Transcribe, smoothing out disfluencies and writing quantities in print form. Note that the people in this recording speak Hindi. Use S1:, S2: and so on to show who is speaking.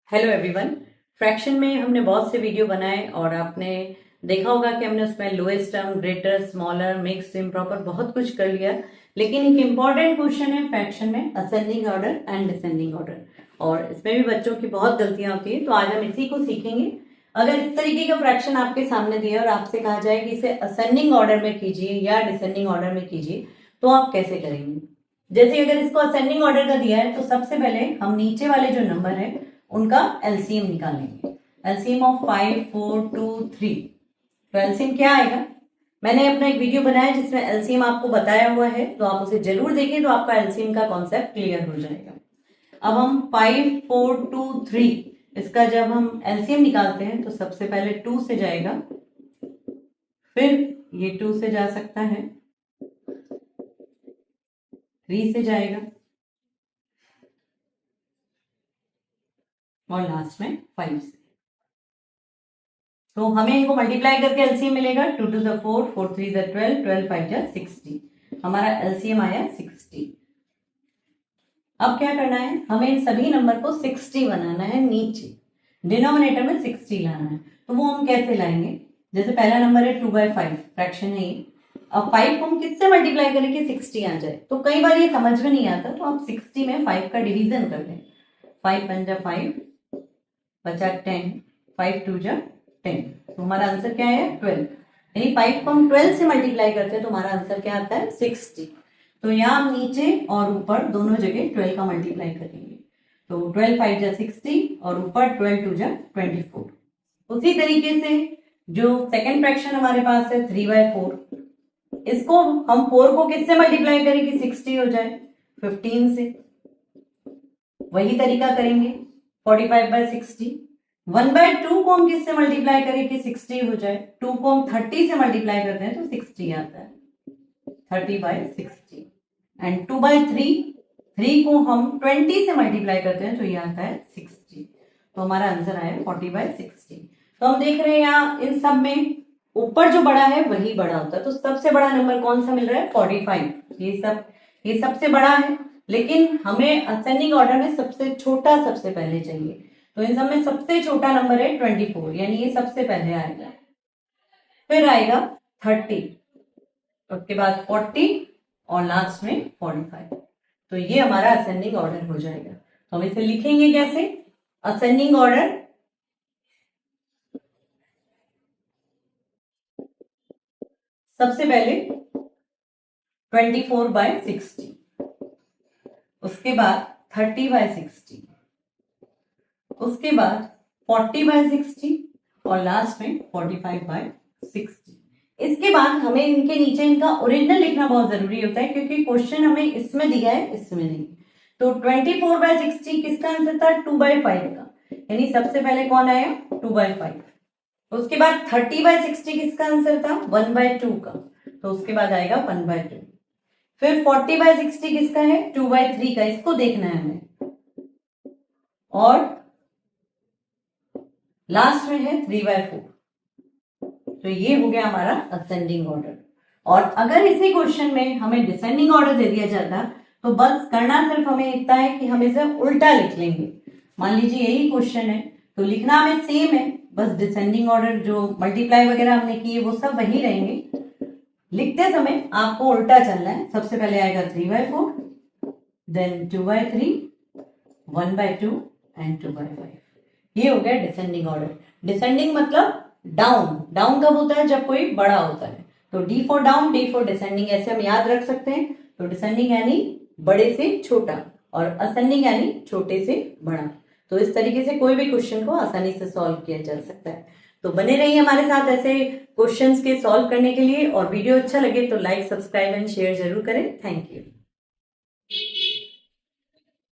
S1: Hello everyone. फ्रैक्शन में हमने बहुत से वीडियो बनाए और आपने देखा होगा कि हमने उसमें lowest term, greater, smaller, mix, improper बहुत कुछ कर लिया। लेकिन एक इम्पॉर्टेंट क्वेश्चन है फ्रैक्शन में, ascending order and descending order, और इसमें भी बच्चों की बहुत गलतियां होती है। तो आज हम इसी को सीखेंगे। अगर इस तरीके का फ्रैक्शन आपके सामने दिया और आपसे कहा जाए कि इसे असेंडिंग ऑर्डर में कीजिए या डिसेंडिंग ऑर्डर में कीजिए, तो आप कैसे करेंगे? जैसे अगर इसको असेंडिंग ऑर्डर का दिया है तो सबसे पहले हम नीचे वाले जो नंबर है उनका एलसीएम निकालेंगे। LCM of 5, 4, 2, 3। तो एलसीएम क्या आएगा? मैंने अपना एक वीडियो बनाया जिसमें एलसीएम आपको बताया हुआ है, तो आप उसे जरूर देखें, तो आपका एलसीएम का कॉन्सेप्ट क्लियर हो जाएगा। अब हम 5, 4, 2, 3 इसका जब हम एलसीएम निकालते हैं तो सबसे पहले 2 से जाएगा, फिर ये 2 से जा सकता है, 3 से जाएगा और लास्ट में 5 से। तो हमें इनको मल्टीप्लाई करके एलसीएम मिलेगा। 2 2 4, 4 3 12, 12 5 60। हमारा एलसीएम आया 60। अब क्या करना है, हमें इन सभी नंबर को 60 बनाना है, नीचे डिनोमिनेटर में 60 लाना है। तो वो हम कैसे लाएंगे? जैसे पहला नंबर है 2/5, फ्रैक्शन है ये। अब 5 को हम किससे मल्टीप्लाई करें कि 60 आ जाए? तो कई बार ये समझ में नहीं आता, तो आप 60 में 5 का डिवीजन कर लें। 5 पंजा 5, बचा 10, 5 2 जा 10। तो हमारा आंसर क्या है? 12। यानी 5 को हम 12 से मल्टीप्लाई करते हैं तो हमारा आंसर क्या आता है? 60। तो यहाँ हम नीचे और ऊपर दोनों जगह 12 का मल्टीप्लाई करेंगे। तो 12 5 जा 60 और ऊपर 12 2 जा 24। उसी तरीके से जो सेकेंड फ्रैक्शन हमारे पास है 3/4, इसको हम 4 को किससे मल्टीप्लाई करें कि 60 हो जाए? 15 से। वही तरीका करेंगे 45/60। 1/2 को हम किससे मल्टीप्लाई करें कि 60 हो जाए? 2 को हम 30 से मल्टीप्लाई करते हैं तो 60 आता है, 30/60। एंड 2/3, 3 को हम 20 से मल्टीप्लाई करते हैं तो ये आता है 60। तो हमारा आंसर आया 40/60। तो हम देख रहे हैं यहाँ इन सब में ऊपर जो बड़ा है वही बड़ा होता है। तो सबसे बड़ा नंबर कौन सा मिल रहा है? 45। ये सबसे बड़ा है, लेकिन हमें असेंडिंग ऑर्डर में सबसे छोटा सबसे पहले चाहिए। तो इन सब में सबसे छोटा नंबर है 24, यानी ये सबसे पहले आएगा, फिर आएगा 30, उसके बाद 40 और लास्ट में 45। तो ये हमारा असेंडिंग ऑर्डर हो जाएगा। तो हम इसे लिखेंगे कैसे? असेंडिंग ऑर्डर सबसे पहले 24/60, उसके बाद 30/60, उसके बाद 40/60 और लास्ट में 45/60। इसके बाद हमें इनके नीचे इनका ओरिजिनल लिखना बहुत जरूरी होता है, क्योंकि क्वेश्चन हमें इसमें दिया है, इसमें नहीं। तो 24/60 किसका आंसर था? 2/5 का, यानी सबसे पहले कौन आया? 2/5। उसके बाद 30/60 किसका आंसर था? 1/2 का, तो उसके बाद आएगा 1/2। फिर 40/60 किसका है? 2/3 का, इसको देखना है हमें। और लास्ट में है 3/4। तो ये हो गया हमारा असेंडिंग ऑर्डर। और अगर इसी क्वेश्चन में हमें डिसेंडिंग ऑर्डर दे दिया जाता तो बस करना सिर्फ हमें इतना है कि हम इसे उल्टा लिख लेंगे। मान लीजिए यही क्वेश्चन है तो लिखना हमें सेम है, बस डिसेंडिंग ऑर्डर जो मल्टीप्लाई वगैरह हमने किए वो सब वही रहेंगे। लिखते समय आपको उल्टा चलना है। सबसे पहले आएगा 3/4, देन 2/3, 1/2 एंड 2/5। ये हो गया डिसेंडिंग ऑर्डर। डिसेंडिंग मतलब डाउन। डाउन कब होता है? जब कोई बड़ा होता है। तो D for down, D for descending, ऐसे हम याद रख सकते हैं। तो डिसेंडिंग यानी बड़े से छोटा और असेंडिंग यानी छोटे से बड़ा। तो इस तरीके से कोई भी क्वेश्चन को आसानी से सॉल्व किया जा सकता है। तो बने रहिए हमारे साथ ऐसे क्वेश्चंस के सॉल्व करने के लिए, और वीडियो अच्छा लगे तो लाइक, सब्सक्राइब एंड शेयर जरूर करें। Thank you.